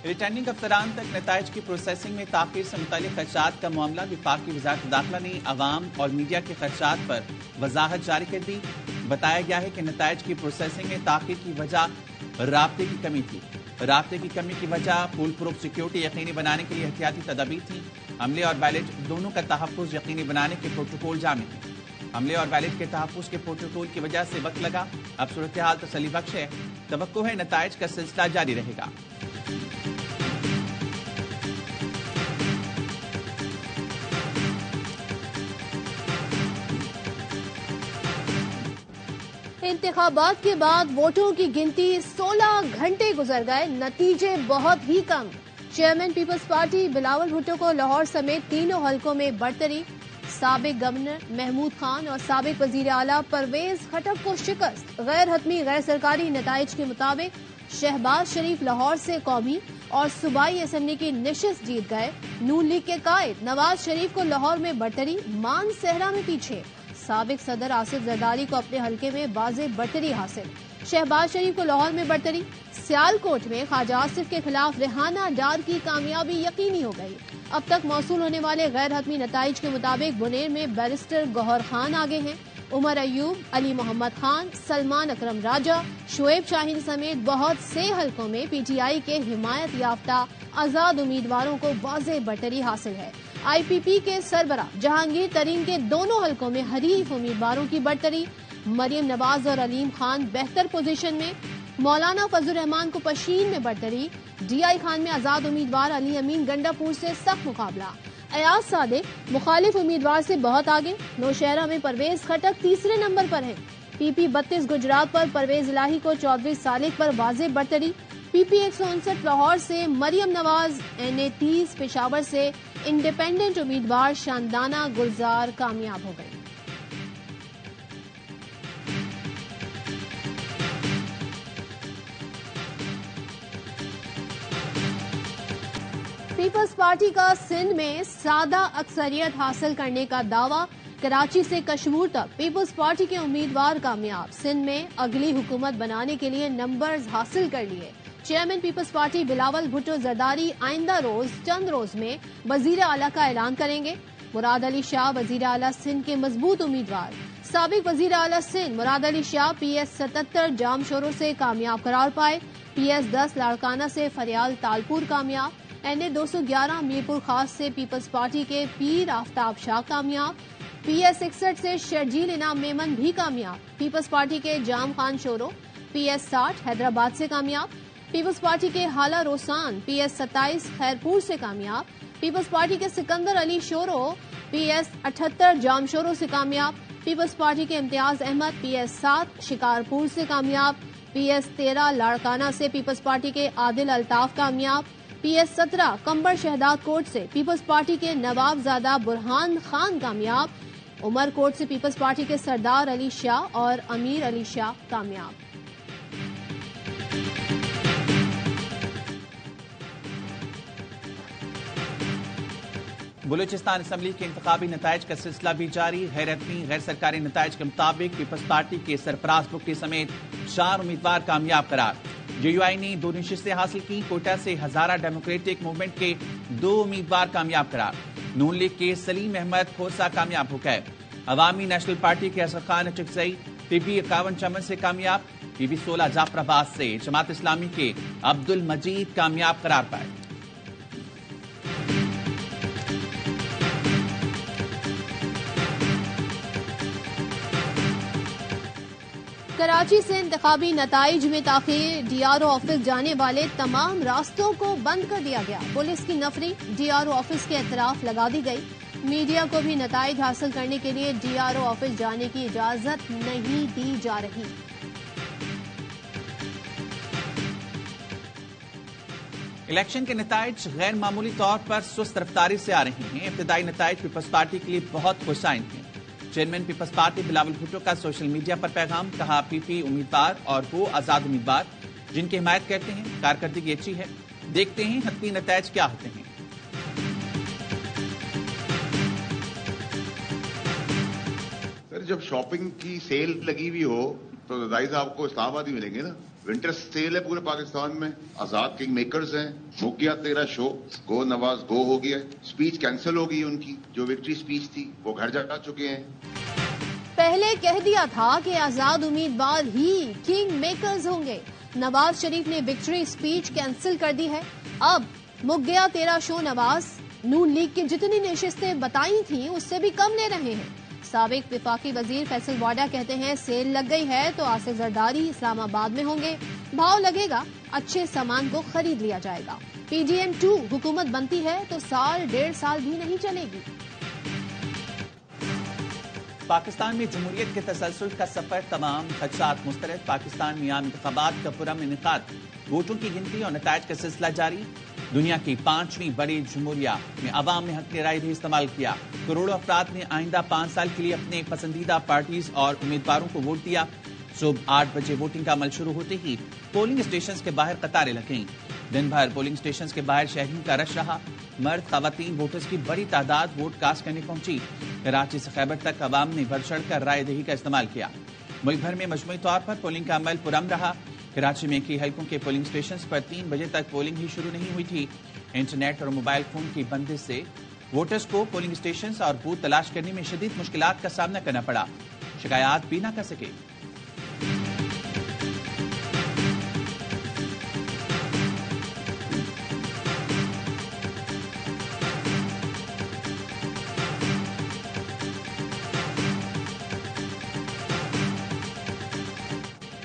Returning افسران تک نتائج کی پروسیسنگ میں تاخیر سے متعلق خدشات کا معاملہ وفاق کی وزارت داخلہ نے عوام اور میڈیا کے خدشات پر وضاحت جاری کر دی۔ بتایا گیا ہے کہ نتائج کی پروسیسنگ میں تاخیر کی وجہ رابطے کی کمی تھی۔ رابطے کی کمی کی وجہ فول پروف سیکیورٹی یقینی بنانے کے لیے احتیاطی تدابیر تھیں۔ عملے اور بیلٹ دونوں کا تحفظ یقینی بنانے کے پروٹوکول جامع ہیں۔ عملے اور بیلٹ کے تحفظ کے پروٹوکول کی وجہ سے وقت لگا، اب صورتحال تسلی بخش ہے۔ توقع ہے نتائج کا سلسلہ جاری رہے گا۔ انتخابات کے بعد ووٹوں کی گنتی 16 گھنٹے گزر گئے، نتیجے بہت ہی کم۔ چیئرمین پیپلز پارٹی بلاول بھٹو کو لاہور سمیت تینوں حلقوں میں برتری، سابق گورنر محمود خان اور سابق وزیر اعلیٰ پرویز خٹک کو شکست۔ غیر حتمی غیر سرکاری نتائج کے مطابق شہباز شریف لاہور سے قومی اور صوبائی اسمبلی کی نشست جیت گئے۔ نون لیگ کے قائد نواز شریف کو لاہور میں برتری، مان صحرا میں پیچھے۔ سابق صدر آصف زرداری کو اپنے حلقے میں واضح برتری حاصل۔ شہباز شریف کو لاہور میں برتری، سیالکوٹ میں خواجہ آصف کے خلاف ریحانہ ڈار کی کامیابی یقینی ہو گئی۔ اب تک موصول ہونے والے غیر حتمی نتائج کے مطابق بنیر میں بیرسٹر گوہر خان آگے ہیں۔ عمر ایوب، علی محمد خان، سلمان اکرم راجہ، شعیب شاہین سمیت بہت سے حلقوں میں پی ٹی آئی کے حمایت یافتہ آزاد امیدواروں کو واضح برتری حاصل ہے۔ آئی پی پی کے سربراہ جہانگیر ترین کے دونوں حلقوں میں حریف امیدواروں کی برتری، مریم نواز اور علیم خان بہتر پوزیشن میں، مولانا فضل الرحمان کو پشین میں برتری، ڈی آئی خان میں آزاد امیدوار علی امین گنڈا پور سے سخت مقابلہ، ایاز صادق مخالف امیدوار سے بہت آگے، نوشہرہ میں پرویز خٹک تیسرے نمبر پر ہیں، پی پی 32 گجرات پر پرویز الہی کو چودھری صالح پر واضح برتری، پی پی 159 لاہور سے مریم نواز، این اے 30 پشاور سے انڈیپینڈنٹ امیدوار شاندانہ گلزار کامیاب ہو گئی۔ پیپلز پارٹی کا سندھ میں سادہ اکثریت حاصل کرنے کا دعویٰ، کراچی سے کشمور تک پیپلز پارٹی کے امیدوار کامیاب، سندھ میں اگلی حکومت بنانے کے لیے نمبرز حاصل کر لیے۔ چیئرمین پیپلز پارٹی بلاول بھٹو زرداری آئندہ چند روز میں وزیر اعلیٰ کا اعلان کریں گے۔ مراد علی شاہ وزیر اعلیٰ سندھ کے مضبوط امیدوار، سابق وزیر اعلیٰ سندھ مراد علی شاہ پی ایس 77 جام شوروں سے کامیاب قرار پائے، پی ایس 10 لاڑکانہ سے فریال تالپور کامیاب، این اے 211 میرپور خاص سے پیپلز پارٹی کے پیر آفتاب شاہ کامیاب، پی ایس 61 سے شرجیل انعام میمن بھی کامیاب، پیپلز پارٹی کے جام خان شورو پی ایس 60 حیدرآباد سے کامیاب، پیپلز پارٹی کے حالہ روسان پی ایس 27 خیرپور سے کامیاب، پیپلز پارٹی کے سکندر علی شورو پی ایس 78 جام شورو سے کامیاب، پیپلز پارٹی کے امتیاز احمد پی ایس 7 شکارپور سے کامیاب، پی ایس 13 لاڑکانہ سے پیپلز پارٹی کے عادل الطاف کامیاب، پی ایس 17 کمبر شہداد کوٹ سے پیپلز پارٹی کے نواب زادہ برہان خان کامیاب، عمر کوٹ سے پیپلز پارٹی کے سردار علی شاہ اور امیر علی شاہ کامیاب۔ بلوچستان اسمبلی کے انتخابی نتائج کا سلسلہ بھی جاری، غیر حتمی غیر سرکاری نتائج کے مطابق پیپلز پارٹی کے سرفراز بگٹی سمیت 4 امیدوار کامیاب قرار۔ جے یو آئی نے 2 نشستیں حاصل کی، کوئٹہ سے ہزارہ ڈیموکریٹک موومنٹ کے 2 امیدوار کامیاب قرار، نون لیگ کے سلیم احمد کھوسا کامیاب ہو گئے، عوامی نیشنل پارٹی کے اصغر خان اچکزئی پی پی 51 چمن سے کامیاب، پی پی 16 جعفر آباد سے جماعت اسلامی کے عبد المجید کامیاب قرار پائے۔ کراچی سے انتخابی نتائج میں تاخیر، ڈی آر او آفس جانے والے تمام راستوں کو بند کر دیا گیا، پولیس کی نفری ڈی آر او آفس کے اطراف لگا دی گئی، میڈیا کو بھی نتائج حاصل کرنے کے لیے ڈی آر او آفس جانے کی اجازت نہیں دی جا رہی۔ الیکشن کے نتائج غیر معمولی طور پر سست رفتاری سے آ رہے ہیں، ابتدائی نتائج پیپلز پارٹی کے لیے بہت خوش آئند ہیں۔ چیئرمین پیپلز پارٹی بلاول بھٹو کا سوشل میڈیا پر پیغام، کہا پی پی امیدوار اور وہ آزاد امیدوار جن کی حمایت کرتے ہیں کارکردگی اچھی ہے، دیکھتے ہیں حتمی نتائج کیا ہوتے ہیں۔ سر جب شاپنگ کی سیل لگی ہوئی ہو تو ظاہر صاحب کو اسلام آباد ہی ملیں گے نا، ونٹر سیل ہے پورے پاکستان میں. آزاد کنگ میکرز ہیں. مک گیا تیرا شو. گو نواز گو ہو گیا. اسپیچ کینسل ہو گئی ان کی جو وکٹری اسپیچ تھی, وہ گھر جا چکے ہیں. پہلے کہہ دیا تھا کہ آزاد امیدوار ہی کنگ میکرز ہوں گے. نواز شریف نے وکٹری اسپیچ کینسل کر دی ہے. اب مک گیا تیرا شو نواز نون لیگ کی جتنی نشستیں بتائی تھیں اس سے بھی کم لے رہے ہیں. سابق وفاقی وزیر فیصل واڈا کہتے ہیں سیل لگ گئی ہے تو آصف زرداری اسلام آباد میں ہوں گے. بھاؤ لگے گا, اچھے سامان کو خرید لیا جائے گا. پی ڈی ایم 2 حکومت بنتی ہے تو سال 1.5 سال بھی نہیں چلے گی. پاکستان میں جمہوریت کے تسلسل کا سفر تمام خدشات مسترد. پاکستان میں عام انتخابات کا پرامن انعقاد. ووٹوں کی گنتی اور نتائج کا سلسلہ جاری. دنیا کی 5ویں بڑی جمہوریہ میں عوام نے حق رائے بھی استعمال کیا. کروڑوں افراد نے آئندہ 5 سال کے لیے اپنے پسندیدہ پارٹیز اور امیدواروں کو ووٹ دیا. صبح 8 بجے ووٹنگ کا عمل شروع ہوتے ہی پولنگ اسٹیشنز کے باہر قطاریں لگیں. دن بھر پولنگ اسٹیشنز کے باہر شہریوں کا رش رہا. مرد خواتین ووٹرز کی بڑی تعداد ووٹ کاسٹ کرنے پہنچی. کراچی سے خیبر تک عوام نے بڑھ چڑھ کر رائے دہی کا استعمال کیا. ملک بھر میں مجموعی طور پر پولنگ کا عمل پرامن رہا. کراچی میں کئی حلقوں کے پولنگ اسٹیشنز پر 3 بجے تک پولنگ ہی شروع نہیں ہوئی تھی. انٹرنیٹ اور موبائل فون کی بندش سے ووٹرز کو پولنگ اسٹیشنز اور بوتھ تلاش کرنے میں شدید مشکلات کا سامنا کرنا پڑا. شکایات بھی نہ کر سکے.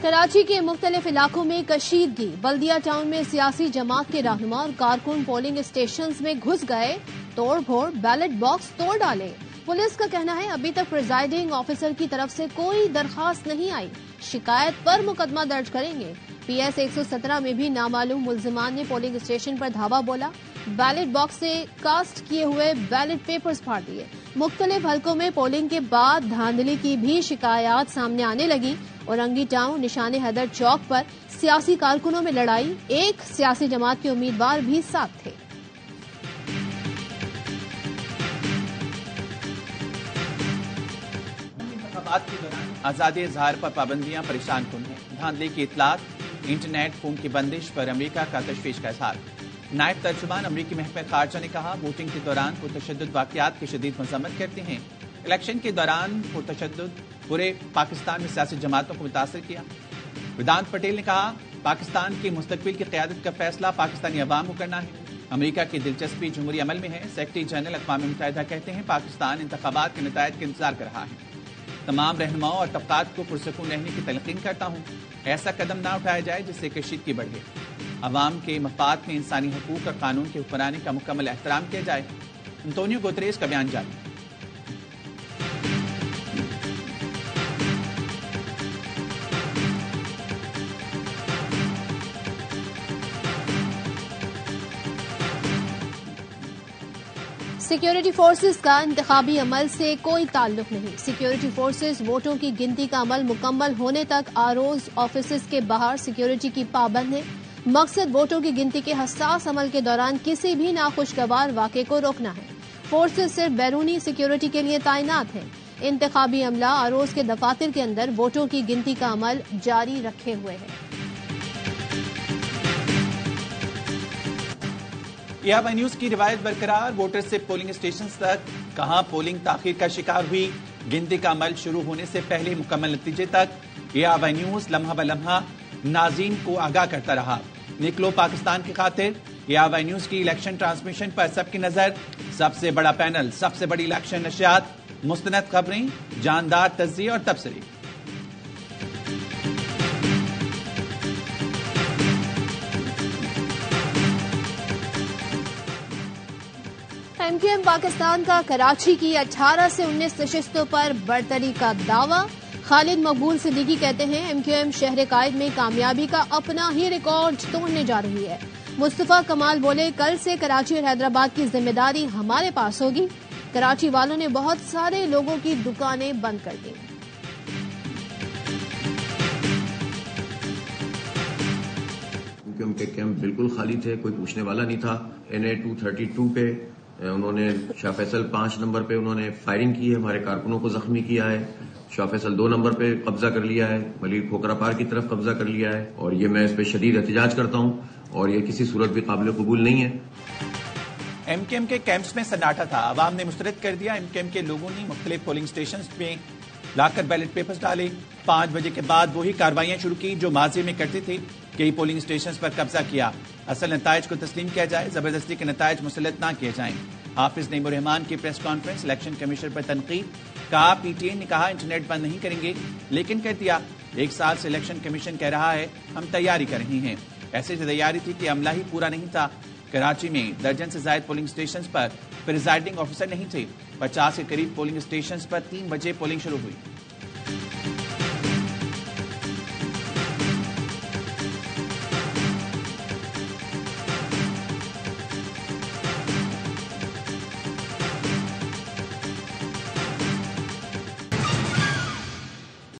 کراچی کے مختلف علاقوں میں کشیدگی. بلدیہ ٹاؤن میں سیاسی جماعت کے رہنما اور کارکن پولنگ اسٹیشنز میں گھس گئے. توڑ پھوڑ, بیلٹ باکس توڑ ڈالے. پولیس کا کہنا ہے ابھی تک پریزائڈنگ آفیسر کی طرف سے کوئی درخواست نہیں آئی. شکایت پر مقدمہ درج کریں گے. پی ایس 117 میں بھی نامعلوم ملزمان نے پولنگ اسٹیشن پر دھاوا بولا. بیلٹ باکس سے کاسٹ کیے ہوئے بیلٹ پیپرز پھاڑ دیے. مختلف حلقوں میں پولنگ کے بعد دھاندلی کی بھی شکایات سامنے آنے لگی. اورنگی ٹاؤن نشان حیدر چوک پر سیاسی کارکنوں میں لڑائی. ایک سیاسی جماعت کے امیدوار بھی ساتھ تھے. انتخابات کے دوران آزادی اظہار پر پابندیاں پریشان کن ہیں. دھاندلی کی اطلاعات, انٹرنیٹ فون کی بندش پر امریکہ کا تشویش کا اظہار. نائب ترجمان امریکی محکمہ خارجہ نے کہا ووٹنگ کے دوران پرتشدد واقعات کی شدید مذمت کرتے ہیں. الیکشن کے دوران پرتشدد پورے پاکستان میں سیاسی جماعتوں کو متاثر کیا. ویدانت پٹیل نے کہا پاکستان کے مستقبل کی قیادت کا فیصلہ پاکستانی عوام کو کرنا ہے. امریکہ کی دلچسپی جمہوری عمل میں ہے. سیکرٹری جنرل اقوام متحدہ کہتے ہیں پاکستان انتخابات کے نتائج کا انتظار کر رہا ہے. تمام رہنماؤں اور طبقات کو پرسکون رہنے کی تلقین کرتا ہوں. ایسا قدم نہ اٹھایا جائے جس سے کشیدگی بڑھے. عوام کے مفاد میں انسانی حقوق اور قانون کے حکمرانی کا مکمل احترام کیا جائے. انتونیو گوتریس کا بیان جاری. سیکیورٹی فورسز کا انتخابی عمل سے کوئی تعلق نہیں. سیکیورٹی فورسز ووٹوں کی گنتی کا عمل مکمل ہونے تک آروز آفیسز کے باہر سیکیورٹی کی پابند ہے. مقصد ووٹوں کی گنتی کے حساس عمل کے دوران کسی بھی ناخوشگوار واقعے کو روکنا ہے. فورسز صرف بیرونی سیکیورٹی کے لیے تعینات ہیں. انتخابی عملہ آروز کے دفاتر کے اندر ووٹوں کی گنتی کا عمل جاری رکھے ہوئے ہے. ABI نیوز کی روایت برقرار. ووٹر سے پولنگ اسٹیشنز تک کہاں پولنگ تاخیر کا شکار ہوئی. گنتی کا عمل شروع ہونے سے پہلے مکمل نتیجے تک ABI نیوز لمحہ بلمحہ ناظرین کو آگاہ کرتا رہا. نکلو پاکستان کی خاطر. ABI نیوز کی الیکشن ٹرانسمیشن پر سب کی نظر. سب سے بڑا پینل, سب سے بڑی الیکشن نشریات, مستند خبریں, جاندار تجزیے اور تبصرے. MQM پاکستان کا کراچی کی 18 سے 19 نشستوں پر برتری کا دعویٰ. خالد مقبول صدیقی کہتے ہیں MQM شہر قائد میں کامیابی کا اپنا ہی ریکارڈ توڑنے جا رہی ہے. مصطفیٰ کمال بولے کل سے کراچی اور حیدرآباد کی ذمہ داری ہمارے پاس ہوگی. کراچی والوں نے بہت سارے لوگوں کی دکانیں بند کر دیں. MQM کے کیمپ بالکل خالی تھے, کوئی پوچھنے والا نہیں تھا. NA 232 پہ انہوں نے شاہ فیصل 5 نمبر پہ انہوں نے فائرنگ کی ہے، ہمارے کارکنوں کو زخمی کیا ہے. شاہ فیصل 2 نمبر پہ قبضہ کر لیا ہے، ملیر کھوکرا پار کی طرف قبضہ کر لیا ہے، اور یہ میں اس پہ شدید احتجاج کرتا ہوں اور یہ کسی صورت بھی قابل قبول نہیں ہے. ایم کیو ایم کے کیمپس میں سناٹا تھا، عوام نے مسترد کر دیا. ایم کیو ایم کے لوگوں نے مختلف پولنگ سٹیشنز میں لا کر بیلٹ پیپرز ڈالے. 5 بجے کے بعد وہی کارروائیاں شروع کی جو ماضی میں کرتے تھے. کئی پولنگ سٹیشنز پر قبضہ کیا. اصل نتائج کو تسلیم کیا جائے، زبردستی کے نتائج مسلط نہ کیے جائیں. حافظ نعیم الرحمان کی پریس کانفرنس، الیکشن کمیشن پر تنقید. کہا پی ٹی آئی نے کہا انٹرنیٹ بند نہیں کریں گے، لیکن کہہ دیا 1 سال سے الیکشن کمیشن کہہ رہا ہے ہم تیاری کر رہے ہیں. ایسی تیاری تھی کہ عملہ ہی پورا نہیں تھا. کراچی میں درجن سے زائد پولنگ سٹیشنز پر پریزائڈنگ آفیسر نہیں تھے. 50 کے قریب پولنگ سٹیشنز پر 3 بجے پولنگ شروع ہوئی.